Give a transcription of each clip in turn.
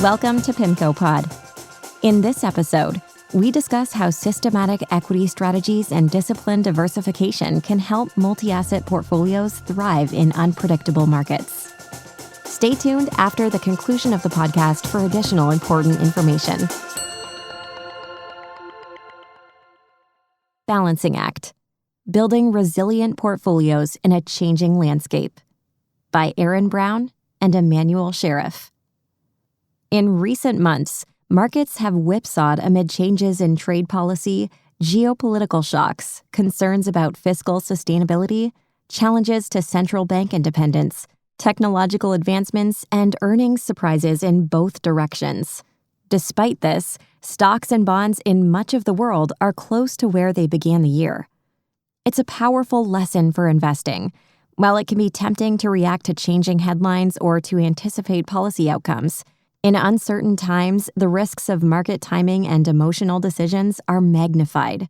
Welcome to PIMCO Pod. In this episode, we discuss how systematic equity strategies and disciplined diversification can help multi-asset portfolios thrive in unpredictable markets. Stay tuned after the conclusion of the podcast for additional important information. Balancing Act: Building Resilient Portfolios in a Changing Landscape by Aaron Brown and Emmanuel Sheriff. In recent months, markets have whipsawed amid changes in trade policy, geopolitical shocks, concerns about fiscal sustainability, challenges to central bank independence, technological advancements, and earnings surprises in both directions. Despite this, stocks and bonds in much of the world are close to where they began the year. It's a powerful lesson for investing. While it can be tempting to react to changing headlines or to anticipate policy outcomes, in uncertain times, the risks of market timing and emotional decisions are magnified.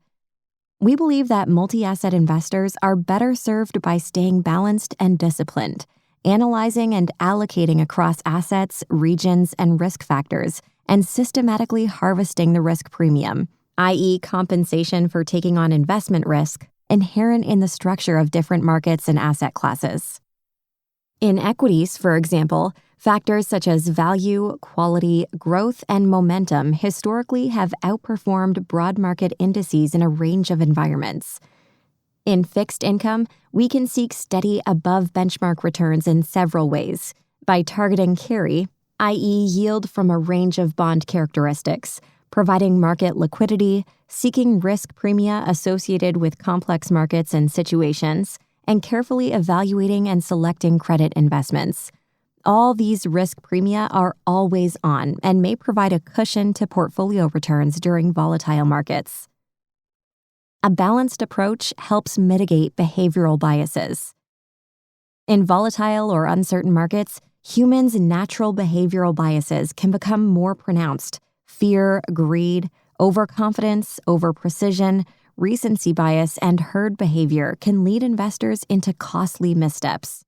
We believe that multi-asset investors are better served by staying balanced and disciplined, analyzing and allocating across assets, regions, and risk factors, and systematically harvesting the risk premium, i.e., compensation for taking on investment risk, inherent in the structure of different markets and asset classes. In equities, for example, factors such as value, quality, growth, and momentum historically have outperformed broad market indices in a range of environments. In fixed income, we can seek steady above benchmark returns in several ways: by targeting carry, i.e., yield from a range of bond characteristics, providing market liquidity, seeking risk premia associated with complex markets and situations, and carefully evaluating and selecting credit investments. All these risk premia are always on and may provide a cushion to portfolio returns during volatile markets. A balanced approach helps mitigate behavioral biases. In volatile or uncertain markets, humans' natural behavioral biases can become more pronounced. Fear, greed, overconfidence, overprecision, recency bias, and herd behavior can lead investors into costly missteps.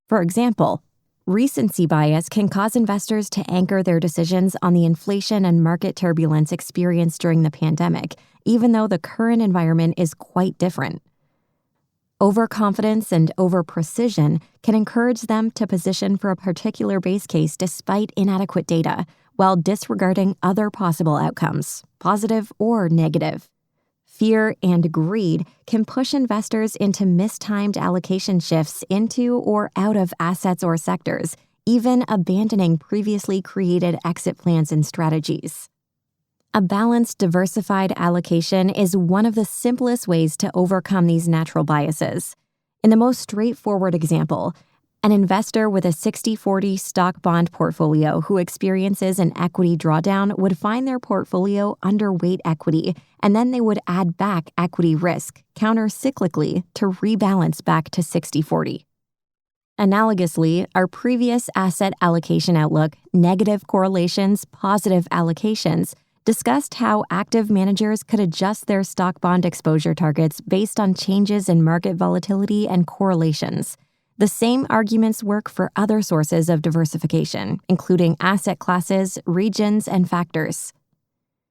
For example, recency bias can cause investors to anchor their decisions on the inflation and market turbulence experienced during the pandemic, even though the current environment is quite different. Overconfidence and overprecision can encourage them to position for a particular base case despite inadequate data, while disregarding other possible outcomes, positive or negative. Fear and greed can push investors into mistimed allocation shifts into or out of assets or sectors, even abandoning previously created exit plans and strategies. A balanced, diversified allocation is one of the simplest ways to overcome these natural biases. In the most straightforward example, an investor with a 60-40 stock-bond portfolio who experiences an equity drawdown would find their portfolio underweight equity, and then they would add back equity risk, counter-cyclically, to rebalance back to 60-40. Analogously, our previous asset allocation outlook, Negative Correlations, Positive Allocations, discussed how active managers could adjust their stock-bond exposure targets based on changes in market volatility and correlations. The same arguments work for other sources of diversification, including asset classes, regions, and factors.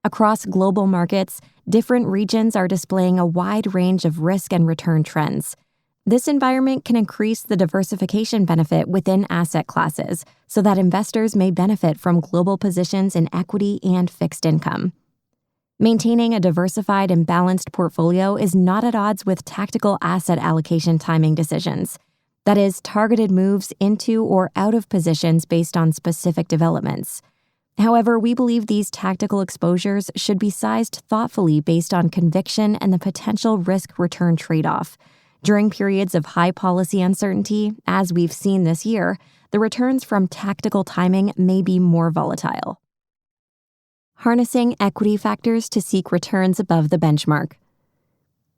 Across global markets, different regions are displaying a wide range of risk and return trends. This environment can increase the diversification benefit within asset classes so that investors may benefit from global positions in equity and fixed income. Maintaining a diversified and balanced portfolio is not at odds with tactical asset allocation timing decisions. That is, targeted moves into or out of positions based on specific developments. However, we believe these tactical exposures should be sized thoughtfully based on conviction and the potential risk-return trade-off. During periods of high policy uncertainty, as we've seen this year, the returns from tactical timing may be more volatile. Harnessing equity factors to seek returns above the benchmark.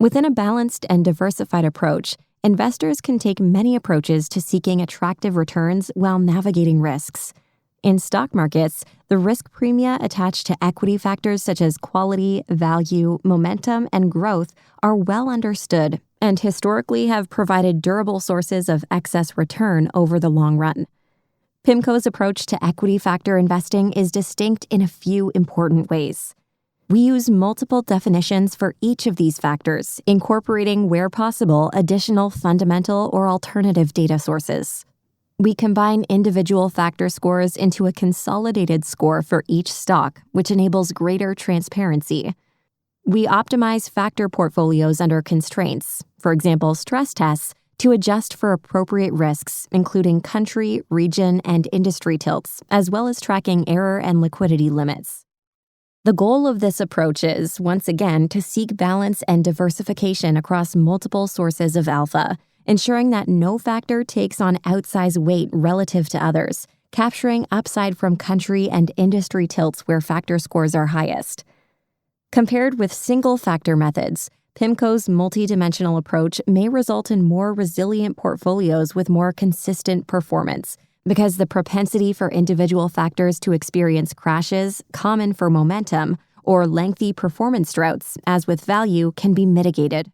Within a balanced and diversified approach, investors can take many approaches to seeking attractive returns while navigating risks. In stock markets, the risk premia attached to equity factors such as quality, value, momentum, and growth are well understood and historically have provided durable sources of excess return over the long run. PIMCO's approach to equity factor investing is distinct in a few important ways. We use multiple definitions for each of these factors, incorporating, where possible, additional fundamental or alternative data sources. We combine individual factor scores into a consolidated score for each stock, which enables greater transparency. We optimize factor portfolios under constraints, for example, stress tests, to adjust for appropriate risks, including country, region, and industry tilts, as well as tracking error and liquidity limits. The goal of this approach is, once again, to seek balance and diversification across multiple sources of alpha, ensuring that no factor takes on outsized weight relative to others, capturing upside from country and industry tilts where factor scores are highest. Compared with single factor methods, PIMCO's multidimensional approach may result in more resilient portfolios with more consistent performance, because the propensity for individual factors to experience crashes, common for momentum, or lengthy performance droughts, as with value, can be mitigated.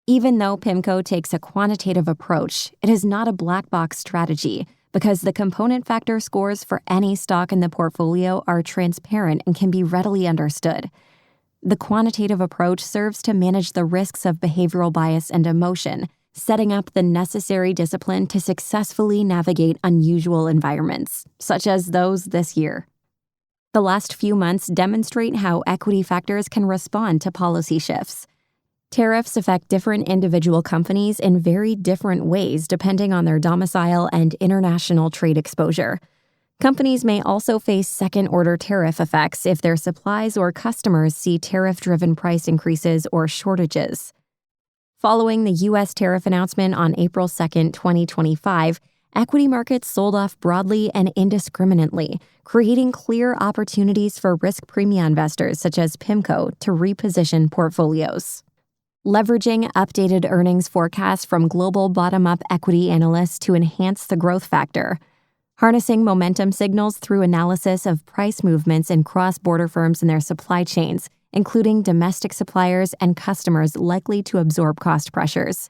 Even though PIMCO takes a quantitative approach, it is not a black box strategy, because the component factor scores for any stock in the portfolio are transparent and can be readily understood. The quantitative approach serves to manage the risks of behavioral bias and emotion, setting up the necessary discipline to successfully navigate unusual environments, such as those this year. The last few months demonstrate how equity factors can respond to policy shifts. Tariffs affect different individual companies in very different ways depending on their domicile and international trade exposure. Companies may also face second-order tariff effects if their supplies or customers see tariff-driven price increases or shortages. Following the U.S. tariff announcement on April 2, 2025, equity markets sold off broadly and indiscriminately, creating clear opportunities for risk premia investors such as PIMCO to reposition portfolios. Leveraging updated earnings forecasts from global bottom-up equity analysts to enhance the growth factor. Harnessing momentum signals through analysis of price movements in cross-border firms and their supply chains, including domestic suppliers and customers likely to absorb cost pressures.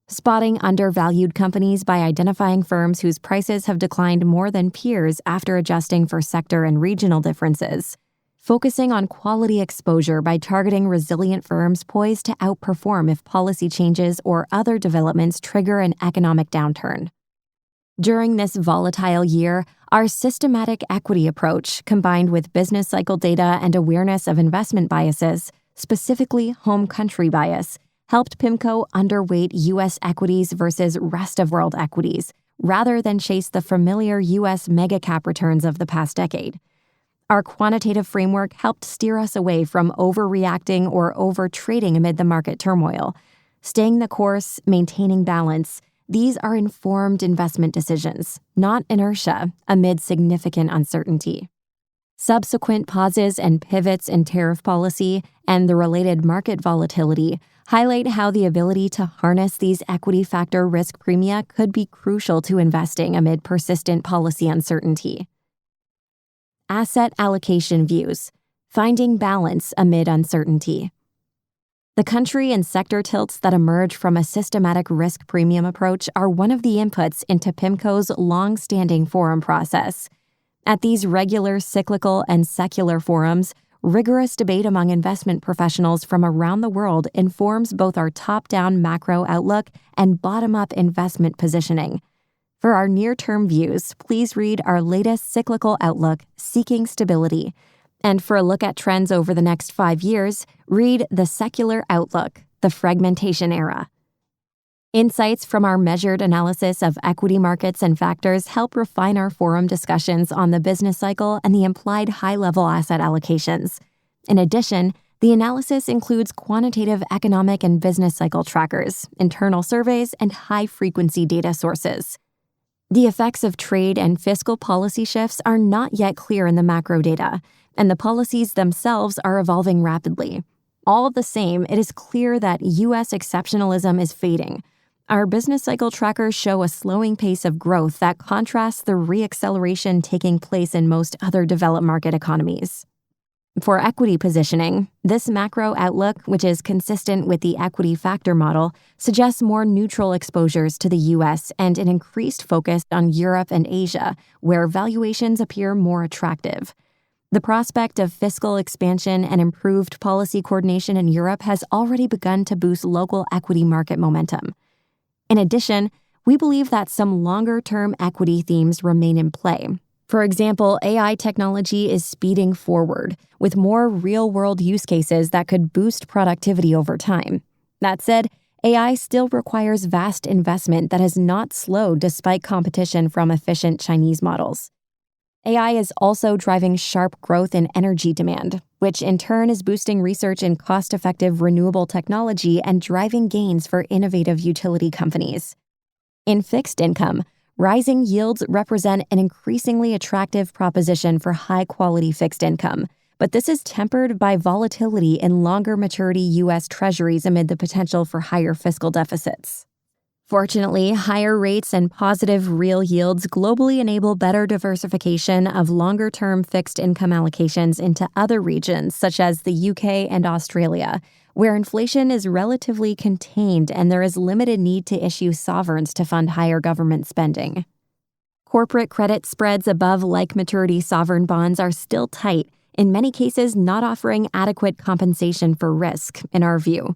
Spotting undervalued companies by identifying firms whose prices have declined more than peers after adjusting for sector and regional differences. Focusing on quality exposure by targeting resilient firms poised to outperform if policy changes or other developments trigger an economic downturn. During this volatile year, our systematic equity approach, combined with business cycle data and awareness of investment biases, specifically home country bias, helped PIMCO underweight U.S. equities versus rest-of-world equities, rather than chase the familiar U.S. mega-cap returns of the past decade. Our quantitative framework helped steer us away from overreacting or overtrading amid the market turmoil. Staying the course, maintaining balance, these are informed investment decisions, not inertia, amid significant uncertainty. Subsequent pauses and pivots in tariff policy and the related market volatility highlight how the ability to harness these equity factor risk premia could be crucial to investing amid persistent policy uncertainty. Asset allocation views: finding balance amid uncertainty. The country and sector tilts that emerge from a systematic risk premium approach are one of the inputs into PIMCO's long-standing forum process. At these regular cyclical and secular forums, rigorous debate among investment professionals from around the world informs both our top-down macro outlook and bottom-up investment positioning. For our near-term views, please read our latest cyclical outlook, Seeking Stability. And for a look at trends over the next 5 years, read The Secular Outlook, The Fragmentation Era. Insights from our measured analysis of equity markets and factors help refine our forum discussions on the business cycle and the implied high-level asset allocations. In addition, the analysis includes quantitative economic and business cycle trackers, internal surveys, and high-frequency data sources. The effects of trade and fiscal policy shifts are not yet clear in the macro data, and the policies themselves are evolving rapidly. All the same, it is clear that U.S. exceptionalism is fading. Our business cycle trackers show a slowing pace of growth that contrasts the re-acceleration taking place in most other developed market economies. For equity positioning, this macro outlook, which is consistent with the equity factor model, suggests more neutral exposures to the U.S. and an increased focus on Europe and Asia, where valuations appear more attractive. The prospect of fiscal expansion and improved policy coordination in Europe has already begun to boost local equity market momentum. In addition, we believe that some longer-term equity themes remain in play. For example, AI technology is speeding forward, with more real-world use cases that could boost productivity over time. That said, AI still requires vast investment that has not slowed despite competition from efficient Chinese models. AI is also driving sharp growth in energy demand, which in turn is boosting research in cost-effective renewable technology and driving gains for innovative utility companies. In fixed income, rising yields represent an increasingly attractive proposition for high-quality fixed income, but this is tempered by volatility in longer maturity U.S. Treasuries amid the potential for higher fiscal deficits. Fortunately, higher rates and positive real yields globally enable better diversification of longer-term fixed income allocations into other regions such as the UK and Australia, where inflation is relatively contained and there is limited need to issue sovereigns to fund higher government spending. Corporate credit spreads above like-maturity sovereign bonds are still tight, in many cases not offering adequate compensation for risk, in our view.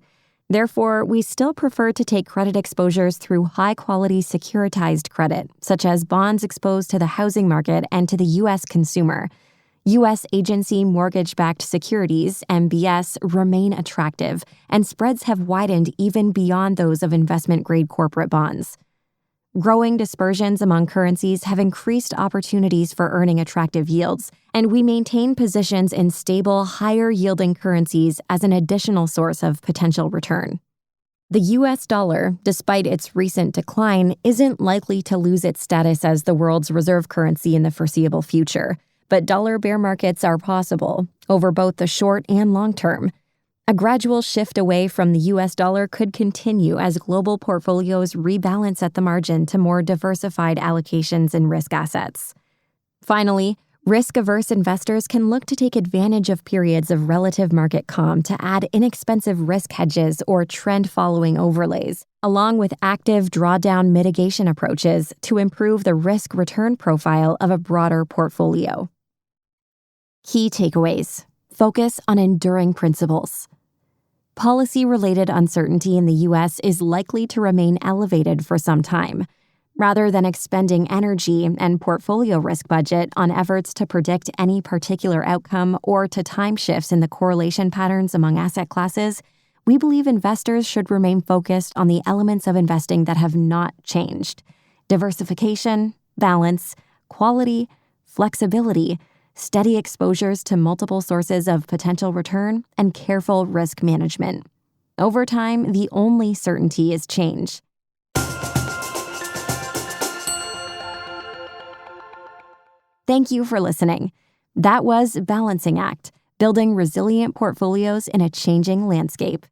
Therefore, we still prefer to take credit exposures through high-quality securitized credit, such as bonds exposed to the housing market and to the U.S. consumer. U.S. agency mortgage-backed securities, MBS, remain attractive, and spreads have widened even beyond those of investment-grade corporate bonds. Growing dispersions among currencies have increased opportunities for earning attractive yields, and we maintain positions in stable, higher-yielding currencies as an additional source of potential return. The U.S. dollar, despite its recent decline, isn't likely to lose its status as the world's reserve currency in the foreseeable future, but dollar bear markets are possible, over both the short and long term. A gradual shift away from the U.S. dollar could continue as global portfolios rebalance at the margin to more diversified allocations in risk assets. Finally, risk-averse investors can look to take advantage of periods of relative market calm to add inexpensive risk hedges or trend-following overlays, along with active drawdown mitigation approaches to improve the risk-return profile of a broader portfolio. Key takeaways. Focus on enduring principles. Policy-related uncertainty in the U.S. is likely to remain elevated for some time. Rather than expending energy and portfolio risk budget on efforts to predict any particular outcome or to time shifts in the correlation patterns among asset classes, we believe investors should remain focused on the elements of investing that have not changed: diversification, balance, quality, flexibility, steady exposures to multiple sources of potential return, and careful risk management. Over time, the only certainty is change. Thank you for listening. That was Balancing Act, Building Resilient Portfolios in a Changing Landscape.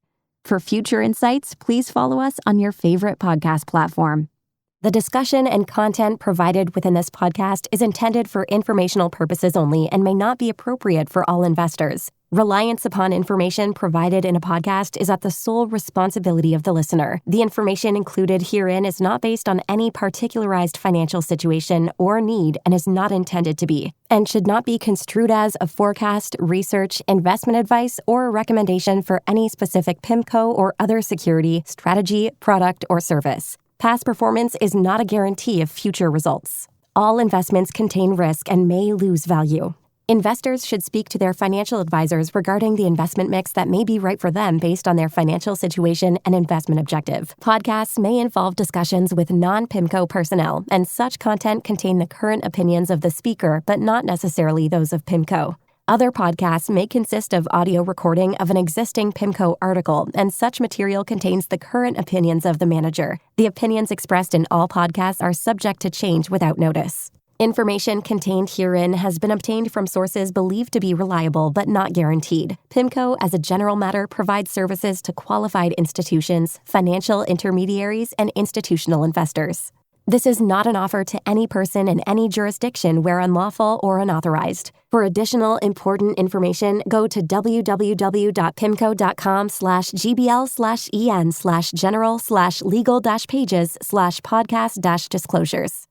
For future insights, please follow us on your favorite podcast platform. The discussion and content provided within this podcast is intended for informational purposes only and may not be appropriate for all investors. Reliance upon information provided in a podcast is at the sole responsibility of the listener. The information included herein is not based on any particularized financial situation or need and is not intended to be, and should not be construed as a forecast, research, investment advice, or a recommendation for any specific PIMCO or other security, strategy, product, or service. Past performance is not a guarantee of future results. All investments contain risk and may lose value. Investors should speak to their financial advisors regarding the investment mix that may be right for them based on their financial situation and investment objective. Podcasts may involve discussions with non-PIMCO personnel, and such content contain the current opinions of the speaker, but not necessarily those of PIMCO. Other podcasts may consist of audio recording of an existing PIMCO article, and such material contains the current opinions of the manager. The opinions expressed in all podcasts are subject to change without notice. Information contained herein has been obtained from sources believed to be reliable but not guaranteed. PIMCO, as a general matter, provides services to qualified institutions, financial intermediaries, and institutional investors. This is not an offer to any person in any jurisdiction where unlawful or unauthorized. For additional important information, go to www.pimco.com/gbl/en/general/legal-pages/podcast-disclosures.